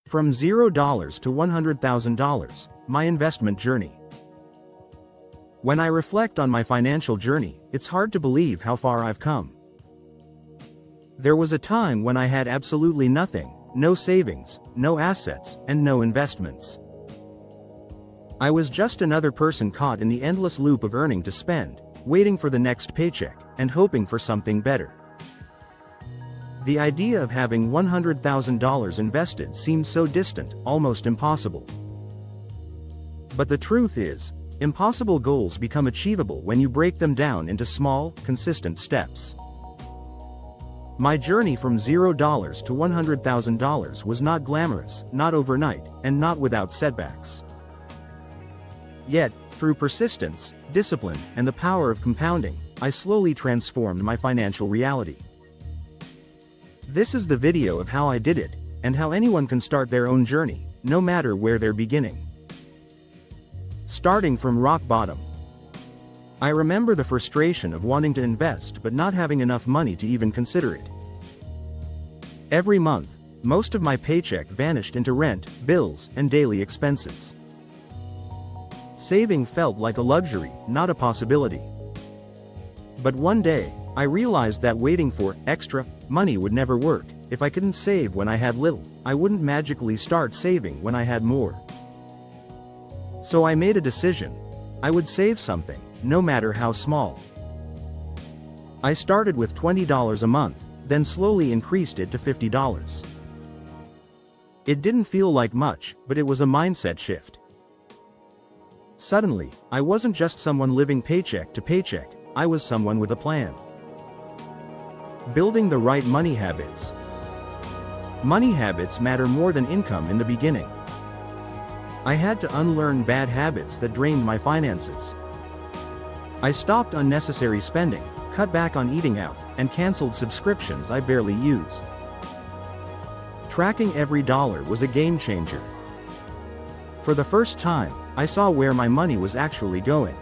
From $0 to $100,000, my investment journey. When I reflect on my financial journey, it's hard to believe how far I've come. There was a time when I had absolutely nothing, no savings, no assets, and no investments. I was just another person caught in the endless loop of earning to spend, waiting for the next paycheck, and hoping for something better. The idea of having $100,000 invested seemed so distant, almost impossible. But the truth is, impossible goals become achievable when you break them down into small, consistent steps. My journey from $0 to $100,000 was not glamorous, not overnight, and not without setbacks. Yet, through persistence, discipline, and the power of compounding, I slowly transformed my financial reality. This is the video of how I did it, and how anyone can start their own journey, no matter where they're beginning. Starting from rock bottom. I remember the frustration of wanting to invest but not having enough money to even consider it. Every month, most of my paycheck vanished into rent, bills, and daily expenses. Saving felt like a luxury, not a possibility. But one day, I realized that waiting for extra money would never work. If I couldn't save when I had little, I wouldn't magically start saving when I had more. So I made a decision. I would save something, no matter how small. I started with $20 a month, then slowly increased it to $50. It didn't feel like much, but it was a mindset shift. Suddenly, I wasn't just someone living paycheck to paycheck, I was someone with a plan. Building the right money habits. Money habits matter more than income in the beginning. I had to unlearn bad habits that drained my finances. I stopped unnecessary spending, cut back on eating out, and canceled subscriptions I barely use. Tracking every dollar was a game changer. For the first time, I saw where my money was actually going.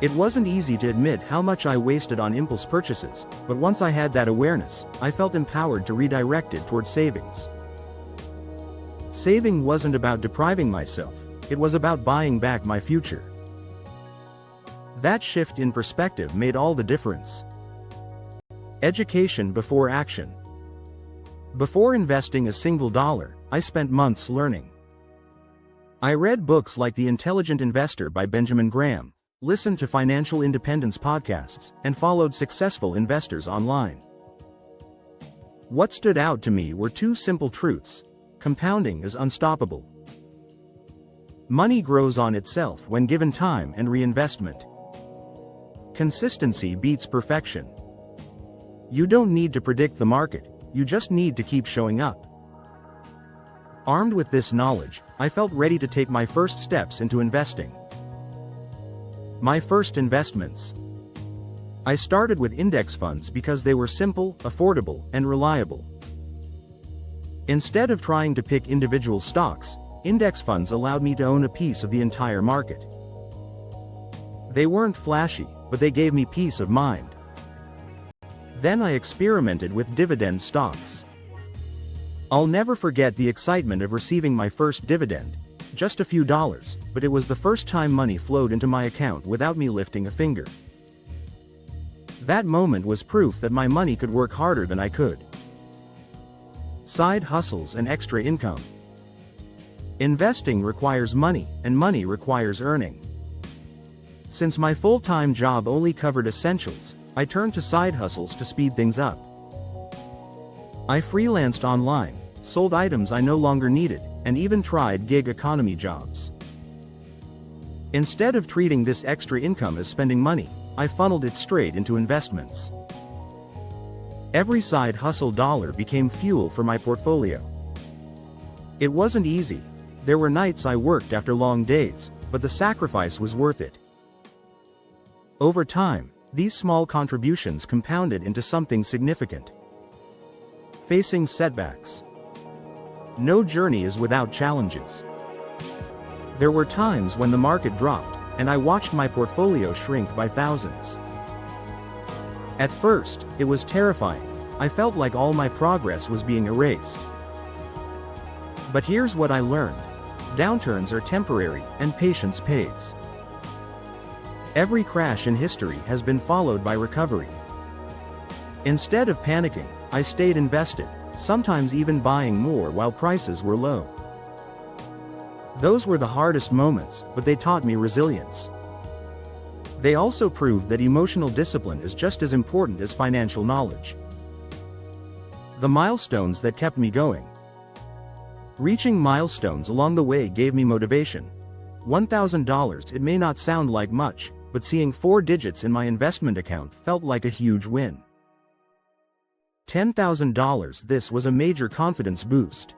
It wasn't easy to admit how much I wasted on impulse purchases, but once I had that awareness, I felt empowered to redirect it towards savings. Saving wasn't about depriving myself, it was about buying back my future. That shift in perspective made all the difference. Education before action. Before investing a single dollar, I spent months learning. I read books like The Intelligent Investor by Benjamin Graham, listened to financial independence podcasts, and followed successful investors online. What stood out to me were two simple truths. Compounding is unstoppable. Money grows on itself when given time and reinvestment. Consistency beats perfection. You don't need to predict the market, you just need to keep showing up. Armed with this knowledge, I felt ready to take my first steps into investing. My first investments. I started with index funds because they were simple, affordable, and reliable. Instead of trying to pick individual stocks, index funds allowed me to own a piece of the entire market. They weren't flashy, but they gave me peace of mind. Then I experimented with dividend stocks. I'll never forget the excitement of receiving my first dividend, just a few dollars, but it was the first time money flowed into my account without me lifting a finger. That moment was proof that my money could work harder than I could. Side hustles and extra income. Investing requires money, and money requires earning. Since my full-time job only covered essentials, I turned to side hustles to speed things up. I freelanced online, sold items I no longer needed, and even tried gig economy jobs. Instead of treating this extra income as spending money, I funneled it straight into investments. Every side hustle dollar became fuel for my portfolio. It wasn't easy. There were nights I worked after long days, but the sacrifice was worth it. Over time, these small contributions compounded into something significant. Facing setbacks. No journey is without challenges. There were times when the market dropped, and I watched my portfolio shrink by thousands. At first, it was terrifying. I felt like all my progress was being erased. But here's what I learned. Downturns are temporary, and patience pays. Every crash in history has been followed by recovery. Instead of panicking, I stayed invested, sometimes even buying more while prices were low. Those were the hardest moments, but they taught me resilience. They also proved that emotional discipline is just as important as financial knowledge. The milestones that kept me going. Reaching milestones along the way gave me motivation. $1,000, it may not sound like much, but seeing 4 digits in my investment account felt like a huge win. $10,000, this was a major confidence boost.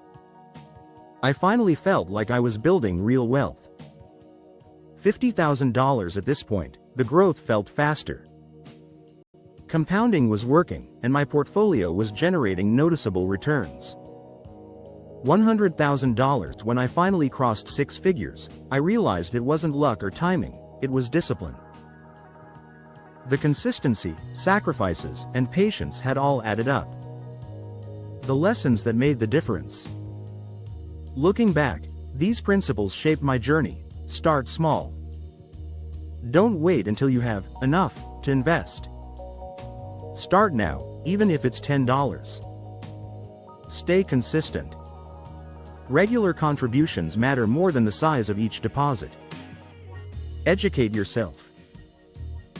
I finally felt like I was building real wealth. $50,000 at this point, the growth felt faster. Compounding was working, and my portfolio was generating noticeable returns. $100,000, when I finally crossed 6 figures, I realized it wasn't luck or timing, it was discipline. The consistency, sacrifices, and patience had all added up. The lessons that made the difference. Looking back, these principles shaped my journey. Start small. Don't wait until you have enough to invest. Start now, even if it's $10. Stay consistent. Regular contributions matter more than the size of each deposit. Educate yourself.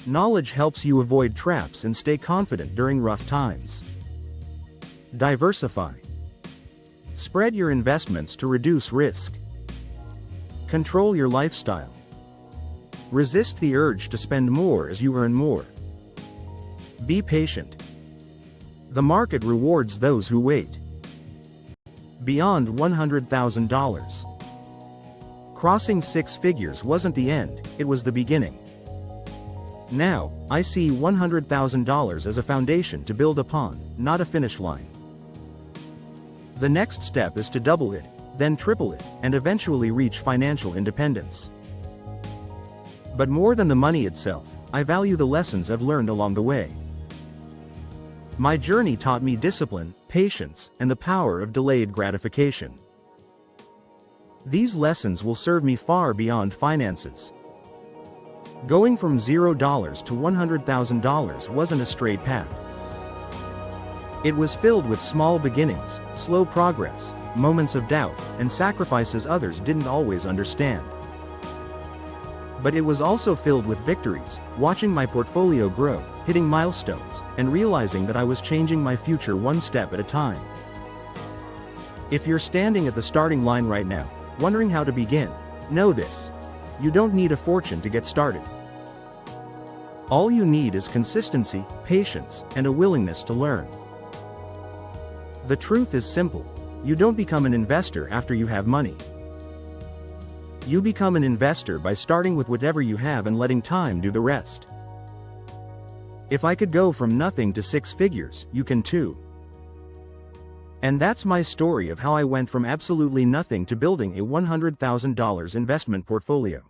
Knowledge helps you avoid traps and stay confident during rough times. Diversify. Spread your investments to reduce risk. Control your lifestyle. Resist the urge to spend more as you earn more. Be patient. The market rewards those who wait. Beyond $100,000. Crossing 6 figures wasn't the end, it was the beginning. Now, I see $100,000 as a foundation to build upon, not a finish line. The next step is to double it, then triple it, and eventually reach financial independence. But more than the money itself, I value the lessons I've learned along the way. My journey taught me discipline, patience, and the power of delayed gratification. These lessons will serve me far beyond finances. Going from $0 to $100,000 wasn't a straight path. It was filled with small beginnings, slow progress, moments of doubt, and sacrifices others didn't always understand. But it was also filled with victories, watching my portfolio grow, hitting milestones, and realizing that I was changing my future one step at a time. If you're standing at the starting line right now, wondering how to begin, know this: you don't need a fortune to get started. All you need is consistency, patience, and a willingness to learn. The truth is simple: you don't become an investor after you have money. You become an investor by starting with whatever you have and letting time do the rest. If I could go from nothing to 6 figures, you can too. And that's my story of how I went from absolutely nothing to building a $100,000 investment portfolio.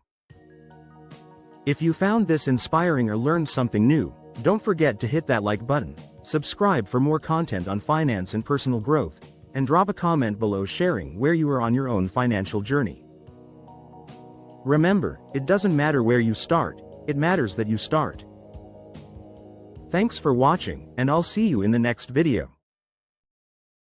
If you found this inspiring or learned something new, don't forget to hit that like button, subscribe for more content on finance and personal growth, and drop a comment below sharing where you are on your own financial journey. Remember, it doesn't matter where you start, it matters that you start. Thanks for watching, and I'll see you in the next video.